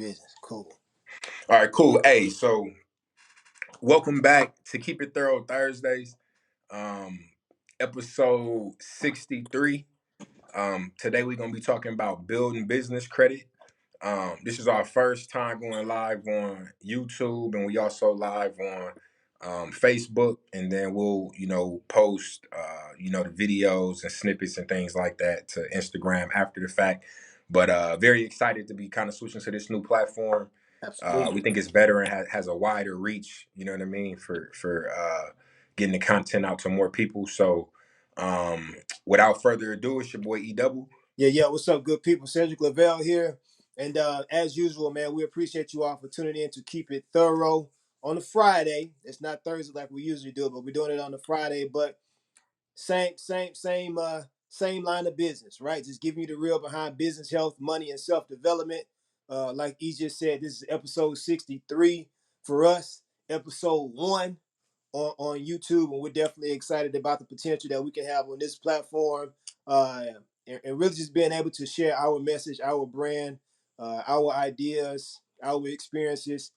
business. Cool. All right, cool. Hey, so welcome back to Keep It Thorough Thursdays, um, episode 63. Today we're gonna be talking about building business credit. This is our first time going live on YouTube, and we also live on Facebook, and then we'll post the videos and snippets and things like that to Instagram after the fact. But very excited to be kind of switching to this new platform. We Absolutely. think it's better and has a wider reach. You know what I mean, for getting the content out to more people. So without further ado, it's your boy E Double. Yeah. What's up, good people? Cedric Lavelle here. And as usual, man, we appreciate you all for tuning in to Keep It Thorough on a Friday. It's not Thursday like we usually do, but we're doing it on a Friday. But same line of business, right? Just giving you the real behind business, health, money, and self-development. Like E just said, this is episode 63 for us, episode 1 on YouTube, and we're definitely excited about the potential that we can have on this platform, uh, and really just being able to share our message, our brand, our ideas, our experiences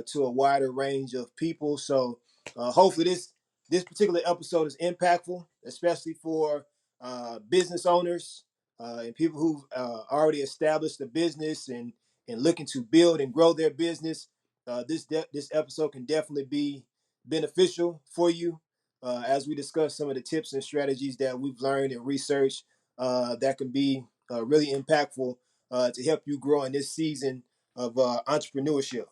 to a wider range of people. So hopefully this particular episode is impactful, especially for business owners and people who've already established a business and looking to build and grow their business. This episode can definitely be beneficial for you as we discuss some of the tips and strategies that we've learned and researched that can be really impactful to help you grow in this season of entrepreneurship.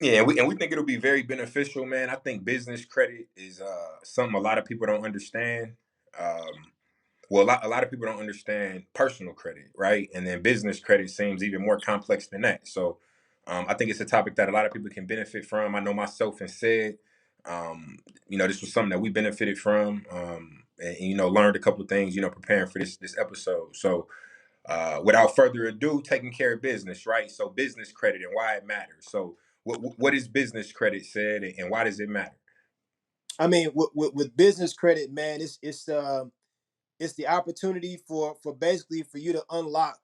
Yeah, and we think it'll be very beneficial, man. I think business credit is something a lot of people don't understand. Um, well, a lot of people don't understand personal credit, right? And then business credit seems even more complex than that. So I think it's a topic that a lot of people can benefit from. I know myself and said, this was something that we benefited from, and learned a couple of things, preparing for this episode. So without further ado, taking care of business, right? So business credit and why it matters. So what is business credit said, and why does it matter? I mean, with business credit, man, it's the opportunity for basically for you to unlock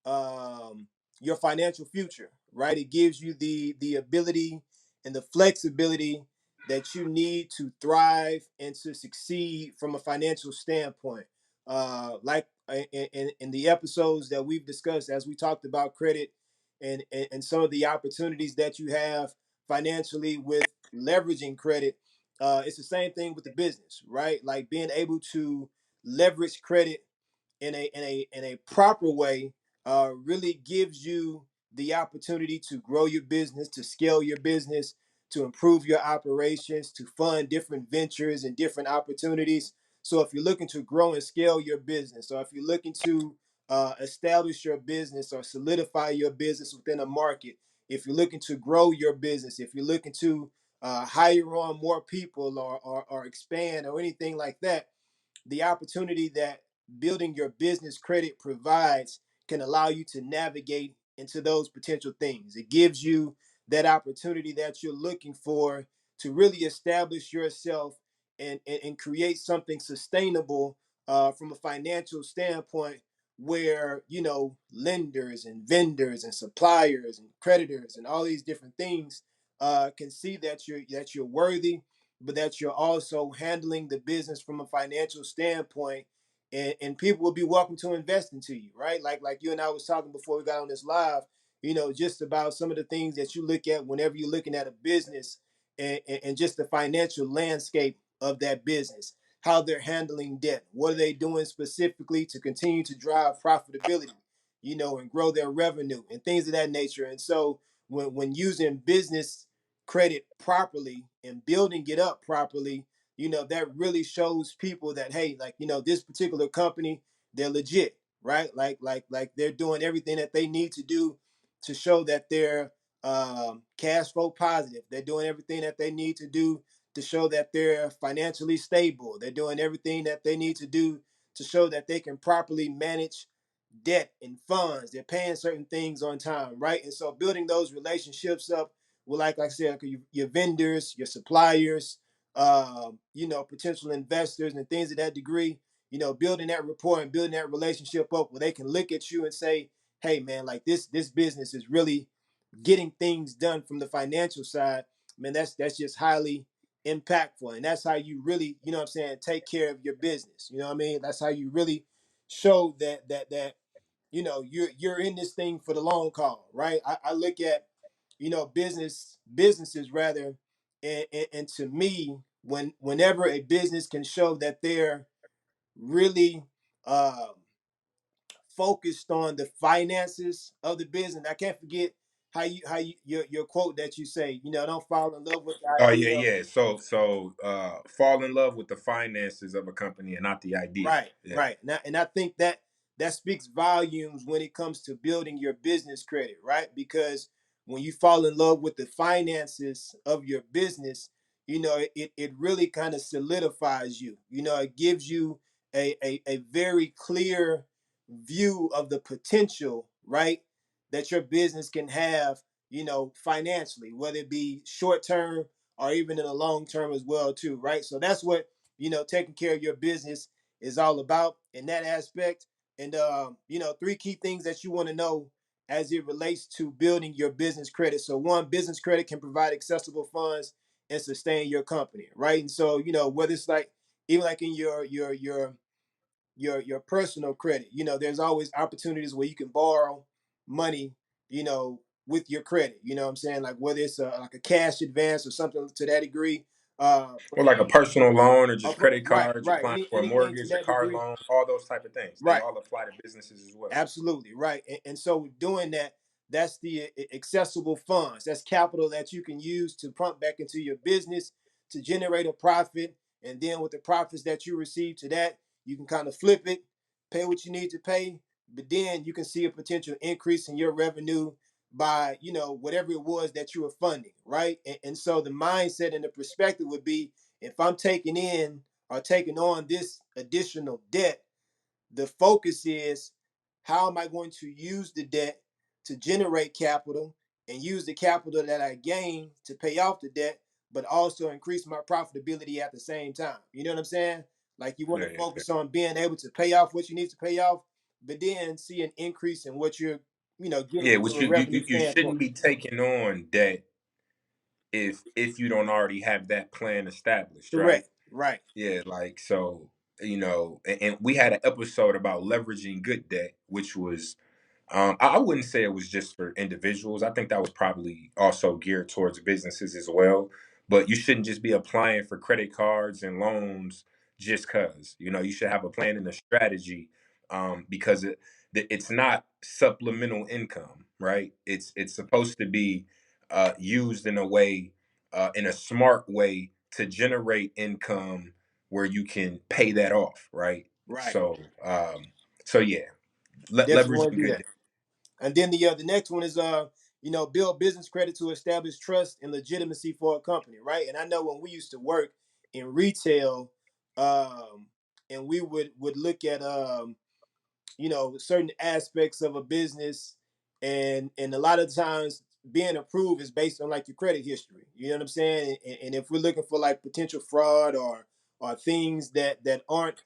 um, your financial future, right? It gives you the ability and the flexibility that you need to thrive and to succeed from a financial standpoint. Like in the episodes that we've discussed, as we talked about credit and some of the opportunities that you have financially with leveraging credit, it's the same thing with the business, right? Like being able to leverage credit in a proper way really gives you the opportunity to grow your business, to scale your business, to improve your operations, to fund different ventures and different opportunities. So if you're looking to grow and scale your business, or if you're looking to establish your business or solidify your business within a market, if you're looking to grow your business, if you're looking to hire on more people or expand or anything like that, the opportunity that building your business credit provides can allow you to navigate into those potential things. It gives you that opportunity that you're looking for to really establish yourself and create something sustainable from a financial standpoint where lenders and vendors and suppliers and creditors and all these different things can see that you're worthy, but that you're also handling the business from a financial standpoint, and people will be welcome to invest into you, right? Like you and I was talking before we got on this live, just about some of the things that you look at whenever you're looking at a business, and just the financial landscape of that business, how they're handling debt, what are they doing specifically to continue to drive profitability, and grow their revenue and things of that nature. And so when using business credit properly and building it up properly, that really shows people that, hey, like, this particular company, they're legit, right? Like they're doing everything that they need to do to show that they're cash flow positive. They're doing everything that they need to do to show that they're financially stable. They're doing everything that they need to do to show that they can properly manage debt and funds. They're paying certain things on time, right? And so building those relationships up with, like I said, your vendors, your suppliers, potential investors and things of that degree, building that rapport and building that relationship up where they can look at you and say, hey man, like this business is really getting things done from the financial side, man, that's just highly impactful. And that's how you really, you know what I'm saying, take care of your business. You know what I mean? That's how you really show that you know you're in this thing for the long haul, right? I look at, you know, businesses rather, and to me, whenever a business can show that they're really um focused on the finances of the business. I can't forget how you your quote that you say, you know, don't fall in love with the Oh yeah, idea of yeah. So fall in love with the finances of a company and not the idea. right, Yeah. right. And I think that that speaks volumes when it comes to building your business credit, right? Because when you fall in love with the finances of your business, you know, it really kind of solidifies you. You know, it gives you a very clear view of the potential, right, that your business can have, you know, financially, whether it be short term or even in the long term as well, too, right? So that's what, you know, taking care of your business is all about in that aspect. And you know, three key things that you want to know as it relates to building your business credit. So one, business credit can provide accessible funds and sustain your company, right? And so, you know, whether it's like even like in your personal credit, you know, there's always opportunities where you can borrow money, you know, with your credit. You know what I'm saying? Like whether it's like a cash advance or something to that degree. Or like a personal loan or just credit Right, cards, right. applying for a Anything to mortgage, a that car degree. loan, all those type of things. They Right. all apply to businesses as well. Absolutely right. And so doing that, that's the accessible funds. That's capital that you can use to pump back into your business to generate a profit. And then with the profits that you receive to that, you can kind of flip it, pay what you need to pay, but then you can see a potential increase in your revenue by, you know, whatever it was that you were funding, right? And so the mindset and the perspective would be, if I'm taking in or taking on this additional debt, the focus is, how am I going to use the debt to generate capital and use the capital that I gain to pay off the debt, but also increase my profitability at the same time. You know what I'm saying? Like you want Yeah, to yeah, yeah. focus on being able to pay off what you need to pay off, but then see an increase in what you're, you know, Yeah, getting from which a revenue you standpoint. shouldn't be taking on debt if you don't already have that plan established, right? Correct. Right. Yeah, like so, and we had an episode about leveraging good debt, which was I wouldn't say it was just for individuals. I think that was probably also geared towards businesses as well. But you shouldn't just be applying for credit cards and loans just because. You know, you should have a plan and a strategy, because it's not supplemental income, right? It's supposed to be used in a way, in a smart way to generate income where you can pay that off, right? Right. So, so yeah, Definitely want leveraging to do good. that. And then the next one is you know, build business credit to establish trust and legitimacy for a company, right? And I know when we used to work in retail, um, and we would look at you know, certain aspects of a business, and a lot of times being approved is based on like your credit history. You know what I'm saying? And if we're looking for like potential fraud or things that aren't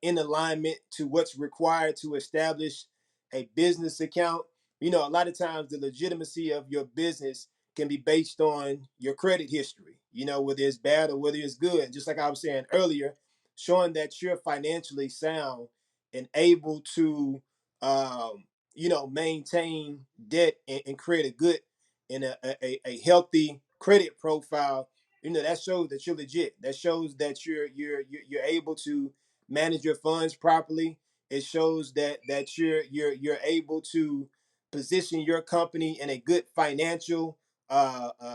in alignment to what's required to establish a business account, you know, a lot of times the legitimacy of your business can be based on your credit history, you know, whether it's bad or whether it's good. Just like I was saying earlier, showing that you're financially sound and able to you know, maintain debt and create a good and a healthy credit profile, you know, that shows that you're legit. That shows that you're able to manage your funds properly. It shows that you're able to position your company in a good financial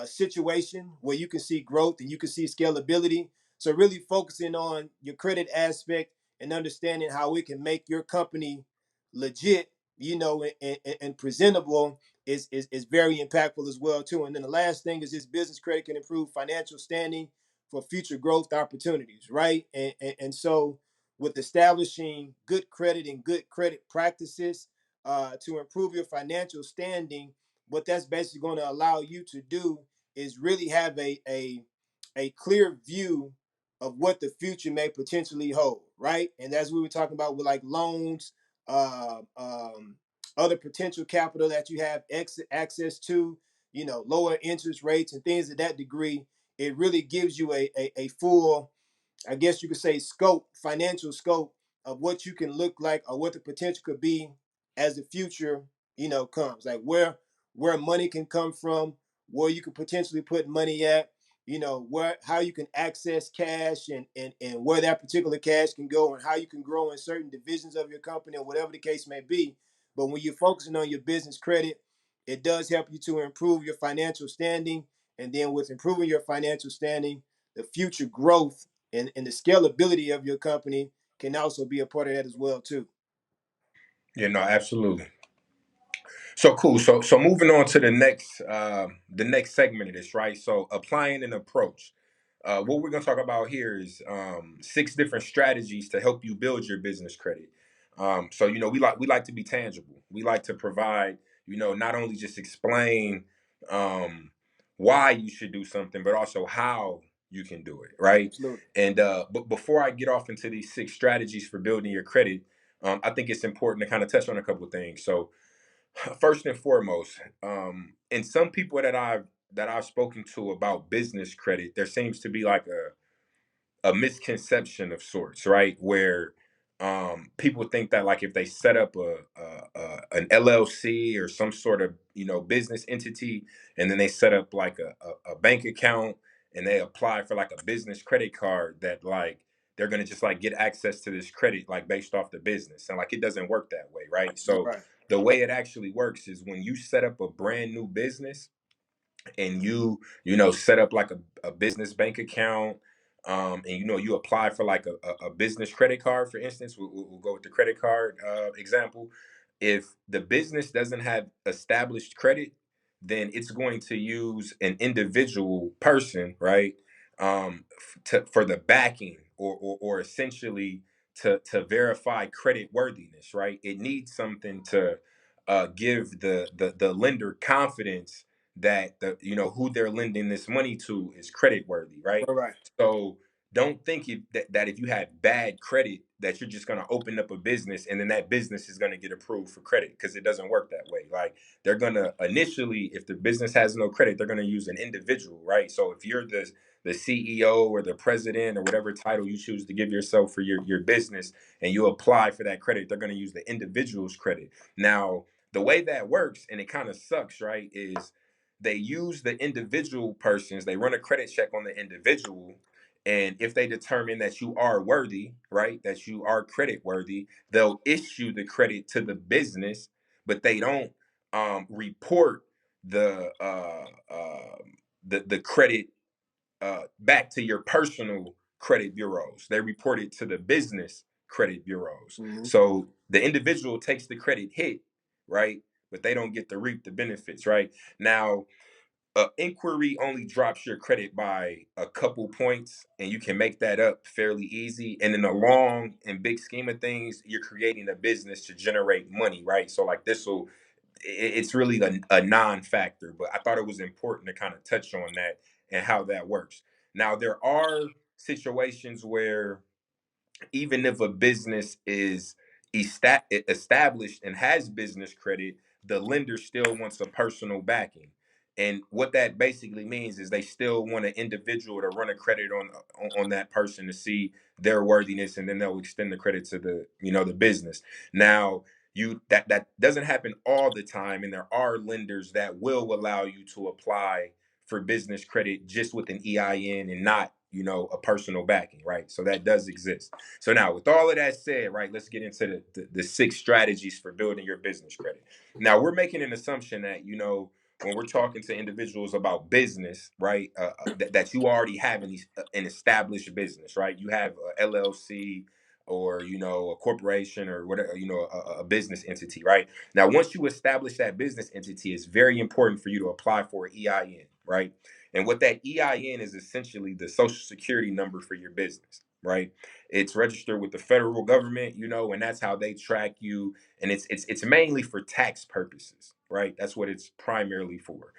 situation where you can see growth and you can see scalability. So really focusing on your credit aspect and understanding how we can make your company legit, you know, and presentable is very impactful as well too. And then the last thing is this: business credit can improve financial standing for future growth opportunities, right? And so with establishing good credit and good credit practices to improve your financial standing, what that's basically going to allow you to do is really have a clear view of what the future may potentially hold, right? And as we were talking about with like loans, uh, um, other potential capital that you have access to, lower interest rates and things of that degree. It really gives you a full, I guess you could say, scope, financial scope of what you can look like or what the potential could be as the future, comes. Like where money can come from, where you could potentially put money at, where how you can access cash and where that particular cash can go and how you can grow in certain divisions of your company or whatever the case may be. But when you're focusing on your business credit, it does help you to improve your financial standing. And then with improving your financial standing, the future growth and the scalability of your company can also be a part of that as well too. Yeah, no, absolutely. So cool. So moving on to the next segment of this, right? So applying an approach. What we're gonna talk about here is six different strategies to help you build your business credit. So we like to be tangible. We like to provide, not only just explain um, why you should do something, but also how you can do it, right? Absolutely. And but before I get off into these six strategies for building your credit, I think it's important to kind of touch on a couple of things. So first and foremost, and some people that I've spoken to about business credit, there seems to be like a misconception of sorts, right? Where people think that like if they set up an LLC or some sort of business entity, and then they set up like a bank account and they apply for like a business credit card, that like they're gonna just like get access to this credit like based off the business, and like it doesn't work that way, right? So Right. the way it actually works is when you set up a brand new business and you set up like a business bank account, and you apply for like a business credit card, for instance. We'll go with the credit card example. If the business doesn't have established credit, then it's going to use an individual person, right, for the backing, or essentially to verify credit worthiness, right? It needs something to give the lender confidence that who they're lending this money to is credit worthy, right? All right. So don't think that if you have bad credit that you're just going to open up a business and then that business is going to get approved for credit, because it doesn't work that way. Like they're going to initially, if the business has no credit, they're going to use an individual, right? So if you're the CEO or the president or whatever title you choose to give yourself for your business, and you apply for that credit, they're going to use the individual's credit. Now, the way that works, and it kind of sucks, right, is they use the individual persons, they run a credit check on the individual, and if they determine that you are worthy, right, that you are credit worthy, they'll issue the credit to the business, but they don't report the the credit back to your personal credit bureaus. They report it to the business credit bureaus. Mm-hmm. So the individual takes the credit hit, right, but they don't get to reap the benefits, right? Now, inquiry only drops your credit by a couple points, and you can make that up fairly easy. And in the long and big scheme of things, you're creating a business to generate money, right? So like it's really a non-factor, but I thought it was important to kind of touch on that and how that works. Now, there are situations where even if a business is established and has business credit, the lender still wants a personal backing. And what that basically means is they still want an individual to run a credit on that person to see their worthiness, and then they'll extend the credit to the business. Now, that doesn't happen all the time, and there are lenders that will allow you to apply for business credit just with an EIN and not a personal backing, right? So that does exist. So now, with all of that said, right, let's get into the six strategies for building your business credit. Now, we're making an assumption that when we're talking to individuals about business, right, that you already have an established business, right? You have a LLC or a corporation or whatever, a business entity, right? Now, once you establish that business entity, it's very important for you to apply for an EIN, right? And what that EIN is essentially the social security number for your business, right? It's registered with the federal government, and that's how they track you. And it's mainly for tax purposes, right? That's what it's primarily for.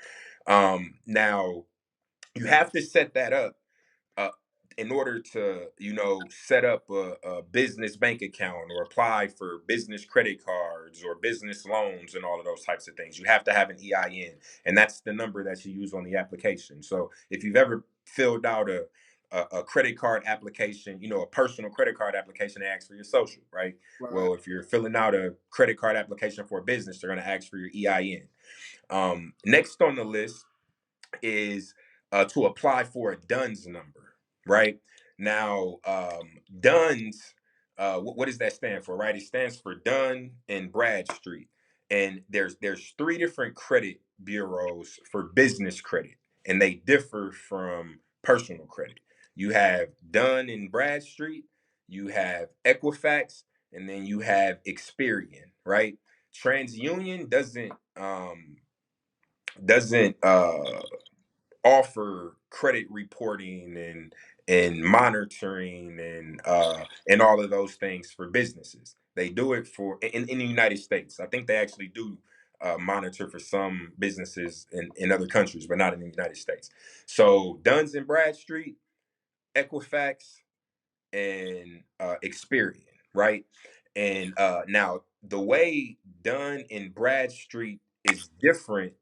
Now you have to set that up uh, in order to set up a business bank account or apply for business credit cards cards or business loans and all of those types of things. You have to have an EIN, and that's the number that you use on the application. So if you've ever filled out a credit card application, a personal credit card application, they ask for your social, right? Right. Well, if you're filling out a credit card application for a business, they're going to ask for your EIN. Next on the list is to apply for a DUNS number, right? Now, DUNS, what does that stand for, right? It stands for Dun and Bradstreet, and there's three different credit bureaus for business credit, and they differ from personal credit. You have Dun and Bradstreet, you have Equifax, and then you have Experian, right? TransUnion doesn't offer credit reporting and monitoring and all of those things for businesses. They do it for in the United States. I think they actually do monitor for some businesses in other countries, but not in the United States. So Duns and Bradstreet, Equifax, and Experian, right? And now the way Dunn and Bradstreet is different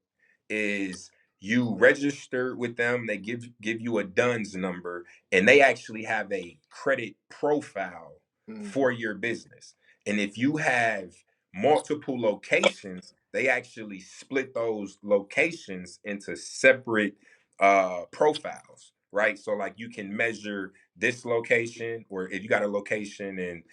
is you register with them, they give you a DUNS number, and they actually have a credit profile Mm. for your business. And if you have multiple locations, they actually split those locations into separate profiles, right? So like you can measure this location, or if you got a location in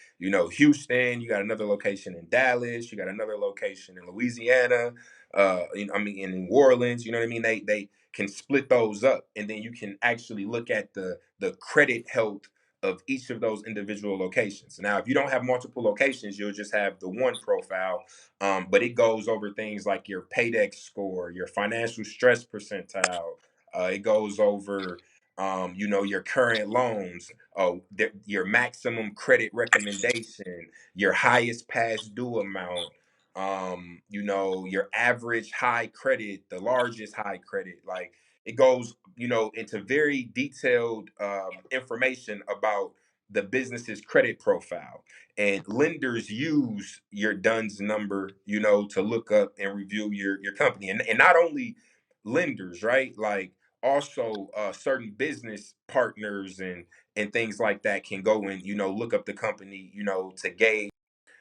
Houston, you got another location in Dallas, you got another location in Louisiana, I mean, in New Orleans, you know what I mean? They can split those up, and then you can actually look at the credit health of each of those individual locations. Now, if you don't have multiple locations, you'll just have the one profile, but it goes over things like your paydex score, your financial stress percentile. It goes over your current loans, your maximum credit recommendation, your highest past due amount, your average high credit, the largest high credit. Like it goes, into very detailed information about the business's credit profile. And lenders use your DUNS number, to look up and review your company. And not only lenders, right? Like also certain business partners and things like that can go and look up the company, to gauge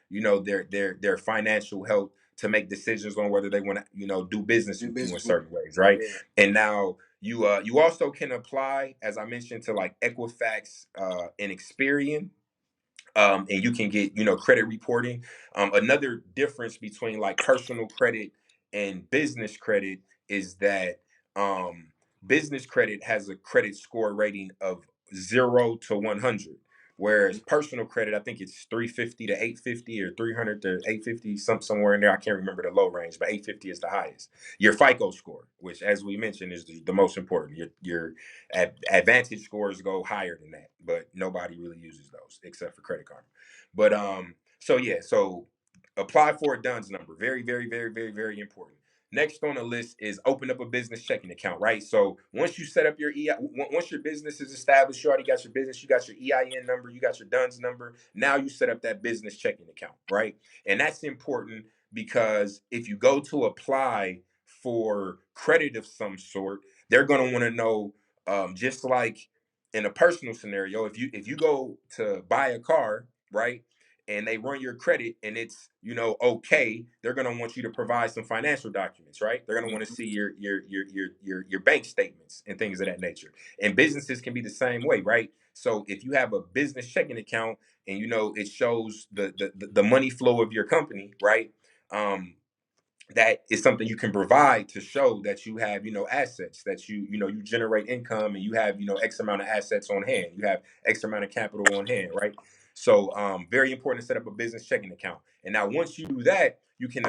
their financial health, to make decisions on whether they want to do business Do with you in business with certain ways, right? you. Yeah. And now you also can apply, as I mentioned, to like Equifax and Experian, and you can get credit reporting. Another difference between like personal credit and business credit is that um, business credit has a credit score rating of 0 to 100, whereas personal credit, I think it's 350 to 850 or 300 to 850, somewhere in there. I can't remember the low range, but 850 is the highest. Your FICO score, which as we mentioned is the most important. Your advantage scores go higher than that, but nobody really uses those except for Credit Karma. But so yeah, so apply for a DUNS number. Very, very, very, very, very important. Next on the list is open up a business checking account, right? So once you set up your once your business is established, you already got your business, you got your EIN number, you got your DUNS number. Now you set up that business checking account, right? And that's important because if you go to apply for credit of some sort, they're going to want to know, just like in a personal scenario, if you go to buy a car, right, and they run your credit and it's okay, they're going to want you to provide some financial documents, right? They're going to want to Mhm. see your bank statements and things of that nature. And businesses can be the same way, right? So if you have a business checking account and it shows the money flow of your company, right? That is something you can provide to show that you have assets, that you generate income, and you have x amount of assets on hand, you have x amount of capital on hand, right? So very important to set up a business checking account. And now once you do that, you can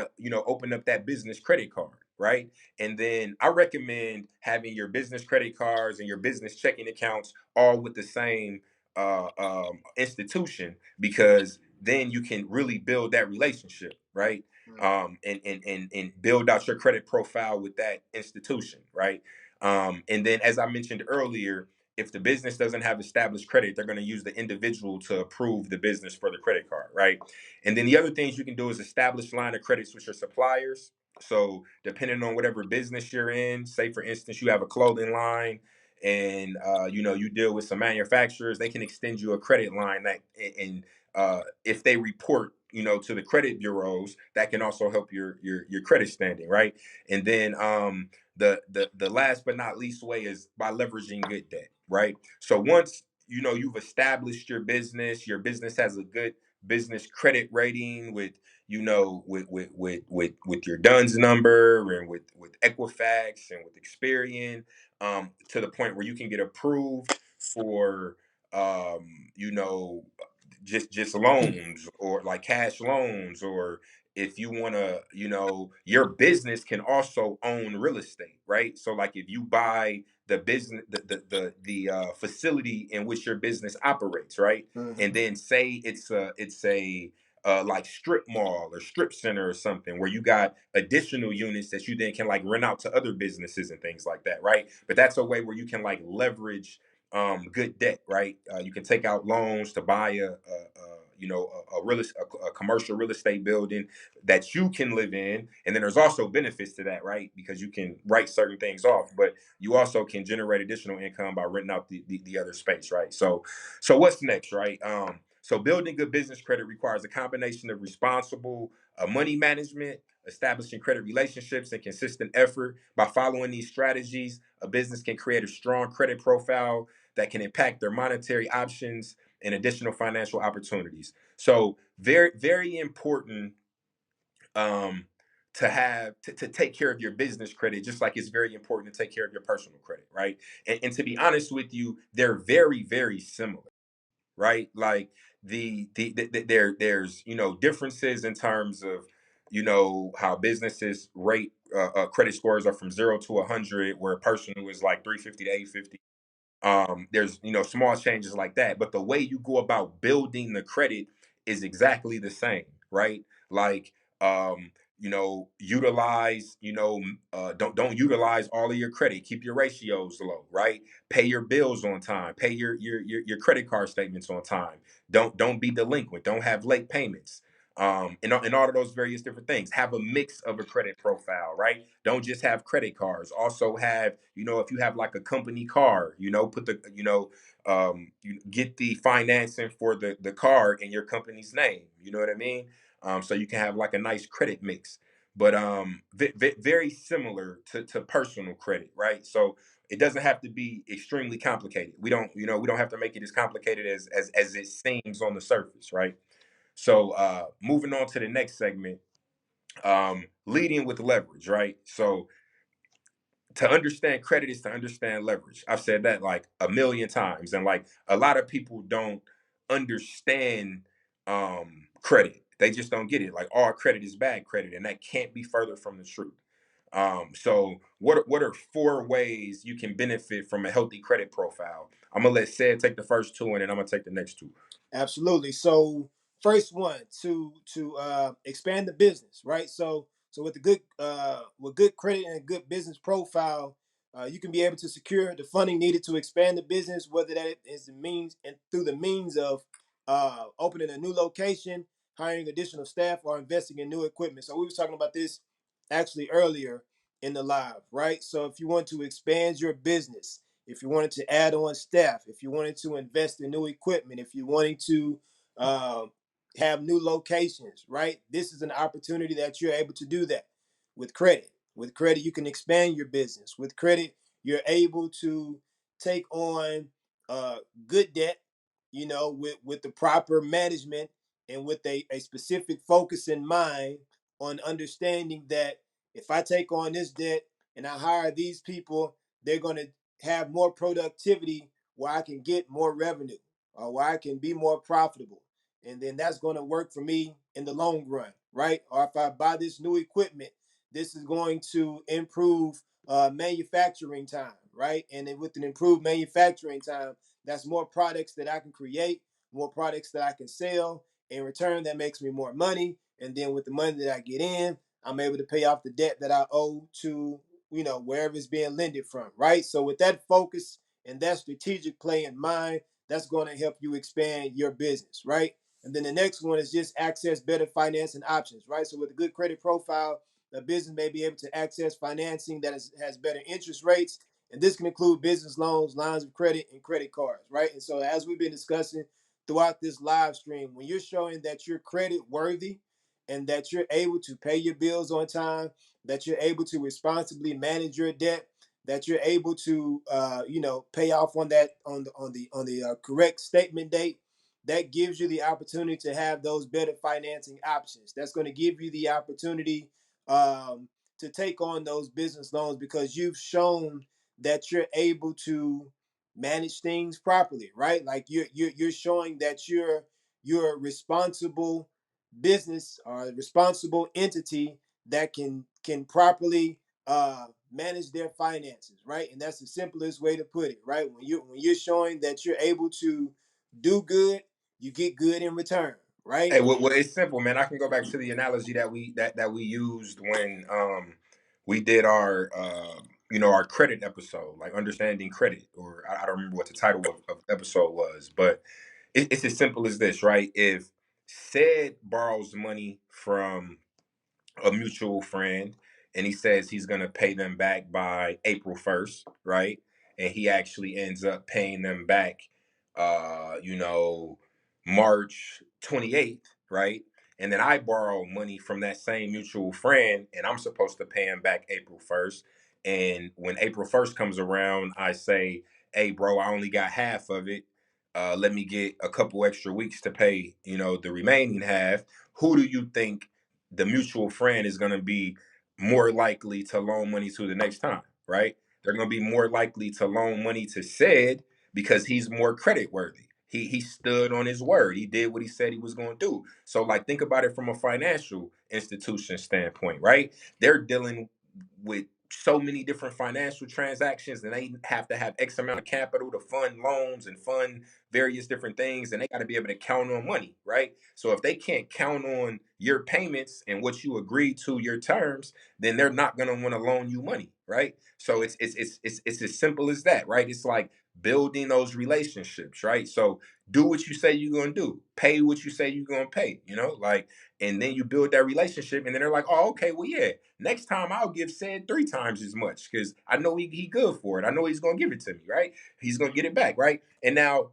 open up that business credit card, right? And then I recommend having your business credit cards and your business checking accounts all with the same institution, because then you can really build that relationship, right? And build out your credit profile with that institution, right? And then, as I mentioned earlier, if the business doesn't have established credit, they're going to use the individual to approve the business for the credit card, right? And then the other things you can do is establish line of credits with your suppliers. So depending on whatever business you're in, say for instance you have a clothing line, and you deal with some manufacturers, they can extend you a credit line that, and if they report to the credit bureaus, that can also help your credit standing, right? And then the last but not least way is by leveraging good debt, right? So once you've established your business has a good business credit rating with with your Duns number and with Equifax and with Experian, to the point where you can get approved for you know just loans, or like cash loans, or if you want to, your business can also own real estate, right? So like if you buy the business, the facility in which your business operates, right? And Hmm. then say it's a like strip mall or strip center or something where you got additional units that you then can like rent out to other businesses and things like that, right? But that's a way where you can like leverage good debt, right? You can take out loans to buy a commercial real estate building that you can live in, and then there's also benefits to that, right? Because you can write certain things off, but you also can generate additional income by renting out the other space, right? So what's next, right? So building good business credit requires a combination of responsible money management, establishing credit relationships, and consistent effort. By following these strategies, a business can create a strong credit profile that can impact their monetary options and additional financial opportunities. So very, very important um, to take care of your business credit, just like it's very important to take care of your personal credit, right? And to be honest with you, they're very, very similar, right? Like there's differences in terms of how businesses rate credit scores are from 0 to 100, where a personal is like 350 to 850. There's small changes like that, but the way you go about building the credit is exactly the same, right? Like um utilize don't utilize all of your credit, keep your ratios low, right? Pay your bills on time, pay your credit card statements on time, don't be delinquent, don't have late payments, and all of those various different things. Have a mix of a credit profile, right? Don't just have credit cards. Also have, if you have like a company car, put the, you get the financing for the car in your company's name. You know what I mean? So you can have like a nice credit mix, but very similar to personal credit, right? So it doesn't have to be extremely complicated. We don't have to make it as complicated as it seems on the surface, right? So moving on to the next segment, leading with leverage, right? So to understand credit is to understand leverage. I've said that like a million times, and like a lot of people don't understand credit. They just don't get it. Like all credit is bad credit, and that can't be further from the truth. So what are 4 ways you can benefit from a healthy credit profile? I'm gonna let Sid take the first two, and then I'm gonna take the next two. Absolutely. So first one, to expand the business, right? So with the good with good credit and a good business profile, you can be able to secure the funding needed to expand the business, whether that is the means and through the means of opening a new location, hiring additional staff, or investing in new equipment. So we was talking about this actually earlier in the live, right? So if you want to expand your business, if you wanted to add on staff, if you wanted to invest in new equipment, if you wanted to uh, have new locations, right? This is an opportunity that you're able to do that with credit. With credit, you can expand your business. With credit, you're able to take on uh, good debt, with the proper management and with a specific focus in mind on understanding that if I take on this debt and I hire these people, they're going to have more productivity where I can get more revenue or where I can be more profitable. And then that's going to work for me in the long run, right? Or if I buy this new equipment, this is going to improve manufacturing time, right? And then with an improved manufacturing time, that's more products that I can create, more products that I can sell. In return, that makes me more money. And then with the money that I get in, I'm able to pay off the debt that I owe to wherever it's being lended from, right? So with that focus and that strategic play in mind, that's going to help you expand your business, right? And then the next one is just access better financing options, right? So with a good credit profile, the business may be able to access financing that has better interest rates. And this can include business loans, lines of credit, and credit cards, right? And so as we've been discussing throughout this live stream, when you're showing that you're credit worthy and that you're able to pay your bills on time, that you're able to responsibly manage your debt, that you're able to pay off on that on the correct statement date, that gives you the opportunity to have those better financing options. That's going to give you the opportunity um, to take on those business loans because you've shown that you're able to manage things properly, right? Like you're showing that you're a responsible business or a responsible entity that can properly manage their finances, right? And that's the simplest way to put it, right? When you're showing that you're able to do good, you get good in return, right? Hey, well, it's simple, man. I can go back to the analogy that we used when we did our our credit episode, like understanding credit, or I don't remember what the title of episode was, but it's as simple as this, right? If said borrows money from a mutual friend and he says he's going to pay them back by April 1st, right? And he actually ends up paying them back March 28th, right? And then I borrow money from that same mutual friend and I'm supposed to pay him back April 1st. And when April 1st comes around, I say, "Hey bro, I only got half of it. Let me get a couple extra weeks to pay, the remaining half." Who do you think the mutual friend is going to be more likely to loan money to the next time, right? They're going to be more likely to loan money to said because he's more credit worthy. He stood on his word. He did what he said he was going to do. So like think about it from a financial institution standpoint, right? They're dealing with so many different financial transactions and they have to have X amount of capital to fund loans and fund various different things and they got to be able to count on money, right? So if they can't count on your payments and what you agreed to your terms, then they're not going to want to loan you money, right? So it's as simple as that, right? It's like building those relationships, right? So do what you say you're going to do, pay what you say you're going to pay, like, and then you build that relationship and then they're like, "Oh, okay, well, yeah, next time I'll give said 3 times as much because I know he good for it. I know he's going to give it to me, right? He's going to get it back, right?" And now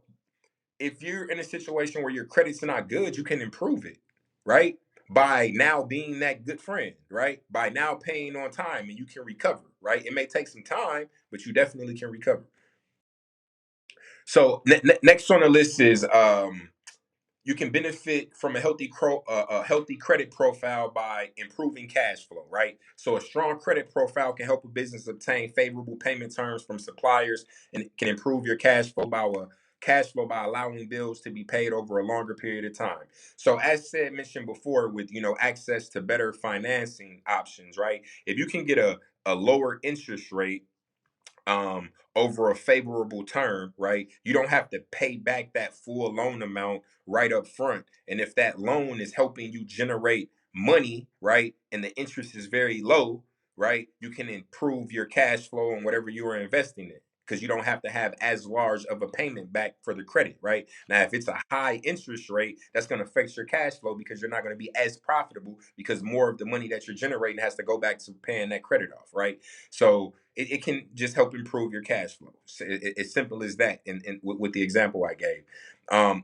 if you're in a situation where your credit's not good, you can improve it, right? By now being that good friend, right? By now paying on time and you can recover, right? It may take some time, but you definitely can recover. So next on the list is you can benefit from a healthy credit profile by improving cash flow, right? So a strong credit profile can help a business obtain favorable payment terms from suppliers and it can improve your cash flow by allowing bills to be paid over a longer period of time. So as said mentioned before with access to better financing options, right? If you can get a lower interest rate over a favorable term, right? You don't have to pay back that full loan amount right up front. And if that loan is helping you generate money, right, and the interest is very low, right, you can improve your cash flow on whatever you are investing in because you don't have to have as large of a payment back for the credit, right? Now, if it's a high interest rate, that's going to affect your cash flow because you're not going to be as profitable because more of the money that you're generating has to go back to paying that credit off, right? So it can just help improve your cash flow. So it's simple as that. And with the example I gave.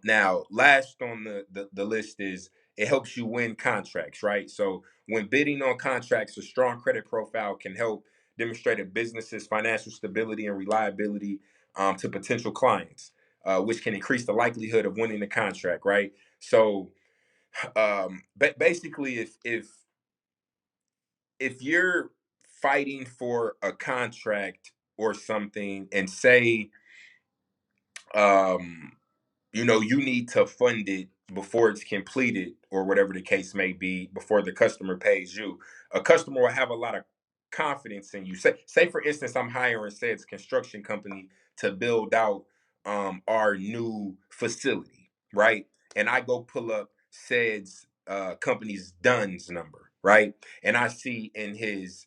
Now, last on the list is it helps you win contracts, right? So when bidding on contracts, a strong credit profile can help demonstrate a business's financial stability and reliability to potential clients, which can increase the likelihood of winning the contract, right? So basically, if you're fighting for a contract or something and say um you need to fund it before it's completed or whatever the case may be before the customer pays you, a customer will have a lot of confidence in you. Say for instance, I'm hiring said's construction company to build out our new facility, right? And I go pull up said's company's duns number, right? And I see in his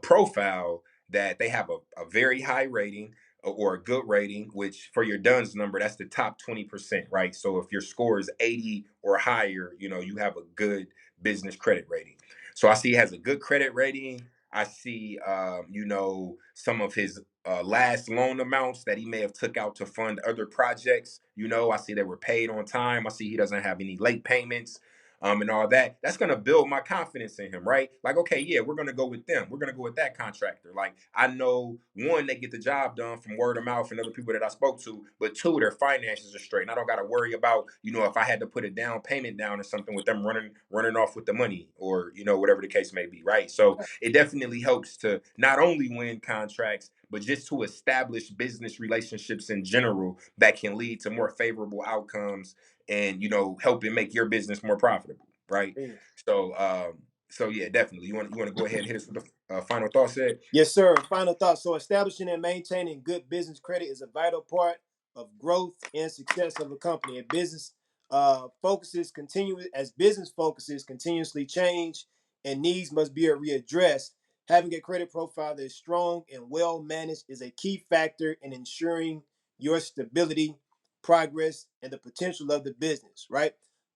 profile that they have a very high rating. or a good rating, which for your Duns number, that's the top 20%, right? So if your score is 80 or higher, you have a good business credit rating. So I see he has a good credit rating. I see, some of his last loan amounts that he may have took out to fund other projects. I see they were paid on time. I see he doesn't have any late payments. And all that. That's gonna build my confidence in him, right? Like, okay, yeah, we're gonna go with them. We're gonna go with that contractor. Like, I know one, they get the job done from word of mouth and other people that I spoke to, but two, their finances are straight. And I don't gotta worry about, if I had to put a down payment down or something with them running off with the money or whatever the case may be, right? So it definitely helps to not only win contracts, but just to establish business relationships in general that can lead to more favorable outcomes and helping make your business more profitable, right? Mm. So yeah, definitely. You want to go ahead and hit us with the final thoughts, Ed? Yes, sir. Final thought. So, establishing and maintaining good business credit is a vital part of growth and success of a company. And business business focuses continuously change and needs must be readdressed. Having a credit profile that is strong and well managed is a key factor in ensuring your stability, progress, and the potential of the business. Right?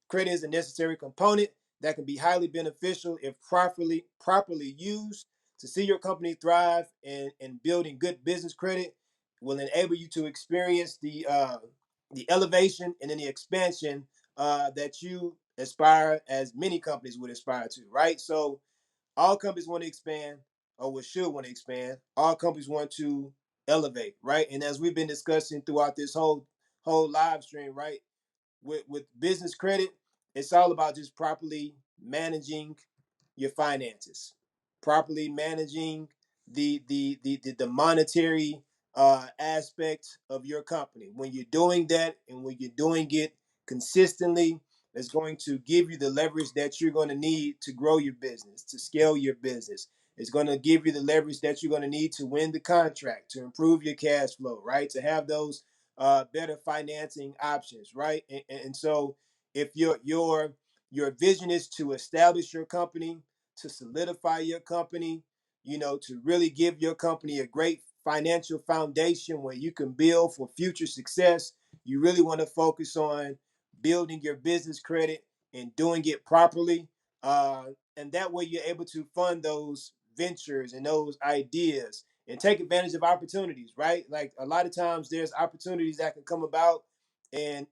Credit is a necessary component that can be highly beneficial if properly used to see your company thrive, and building good business credit will enable you to experience the elevation and then the expansion that you aspire, as many companies would aspire to, right? So all companies want to expand, or what should want to expand. All companies want to elevate, right? And as we've been discussing throughout this whole live stream, right? With business credit, it's all about just properly managing your finances, properly managing the monetary aspect of your company. When you're doing that and when you're doing it consistently, it's going to give you the leverage that you're going to need to grow your business, to scale your business. It's going to give you the leverage that you're going to need to win the contract, to improve your cash flow, right? To have those better financing options, right? And so if your vision is to establish your company, to solidify your company, to really give your company a great financial foundation where you can build for future success, you really want to focus on building your business credit and doing it properly. And that way you're able to fund those ventures and those ideas and take advantage of opportunities, right? Like a lot of times there's opportunities that can come about, and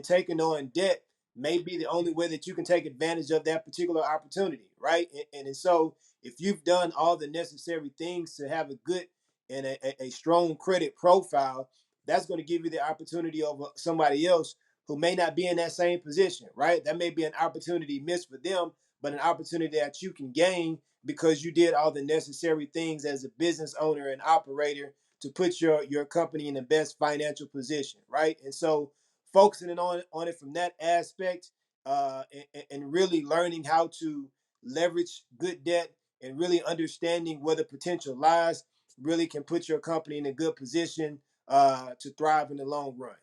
taking on debt may be the only way that you can take advantage of that particular opportunity, right? And so if you've done all the necessary things to have a good and a strong credit profile, that's going to give you the opportunity over somebody else who may not be in that same position, right? That may be an opportunity missed for them, but an opportunity that you can gain because you did all the necessary things as a business owner and operator to put your company in the best financial position, right? And so focusing on it from that aspect, and really learning how to leverage good debt and really understanding where the potential lies really can put your company in a good position to thrive in the long run.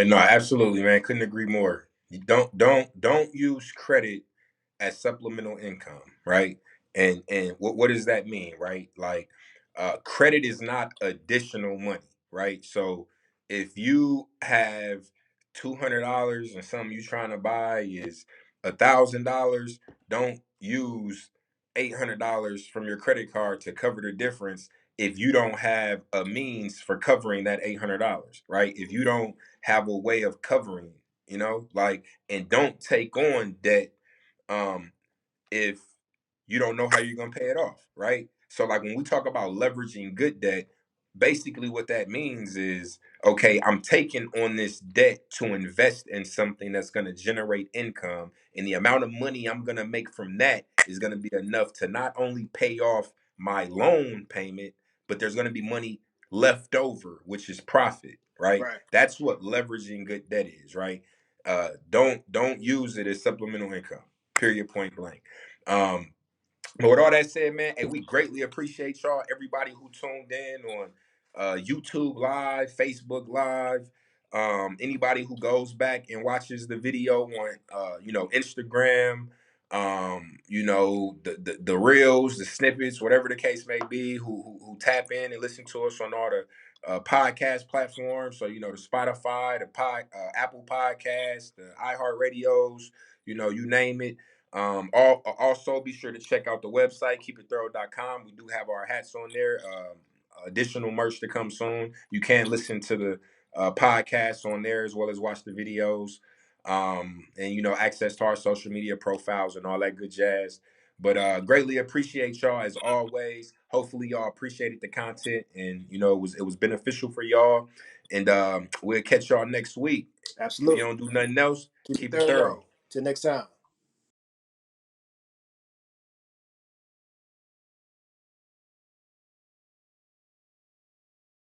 No, absolutely, man. Couldn't agree more. You don't use credit as supplemental income, right? And what does that mean, right? Like, credit is not additional money, right? So if you have $200 and something you trying to buy is $1,000, don't use $800 from your credit card to cover the difference if you don't have a means for covering that $800, right? If you don't have a way of covering, like, and don't take on debt um if you don't know how you're going to pay it off, right? So, like, when we talk about leveraging good debt, basically what that means is, okay, I'm taking on this debt to invest in something that's going to generate income, and the amount of money I'm going to make from that is going to be enough to not only pay off my loan payment, but there's going to be money left over, which is profit, right? Right. That's what leveraging good debt is, right? Don't use it as supplemental income. Period. Point blank. Um, but with all that said, man, hey, we greatly appreciate y'all, everybody who tuned in on YouTube Live, Facebook Live, anybody who goes back and watches the video on, Instagram. You know, the reels, the snippets, whatever the case may be, who tap in and listen to us on all the podcast platforms. So, you know, the Spotify, the Apple Podcasts, the iHeartRadios, you know, you name it. Also be sure to check out the website, keepitthorough.com. We do have our hats on there. Additional merch to come soon. You can listen to the podcast on there as well as watch the videos, and you know, access to our social media profiles and all that good jazz. But greatly appreciate y'all as always. Hopefully y'all appreciated the content, and you know, it was beneficial for y'all. And we'll catch y'all next week. If you Absolutely. don't do nothing else, Keep it keep it thorough. thorough. Till next time.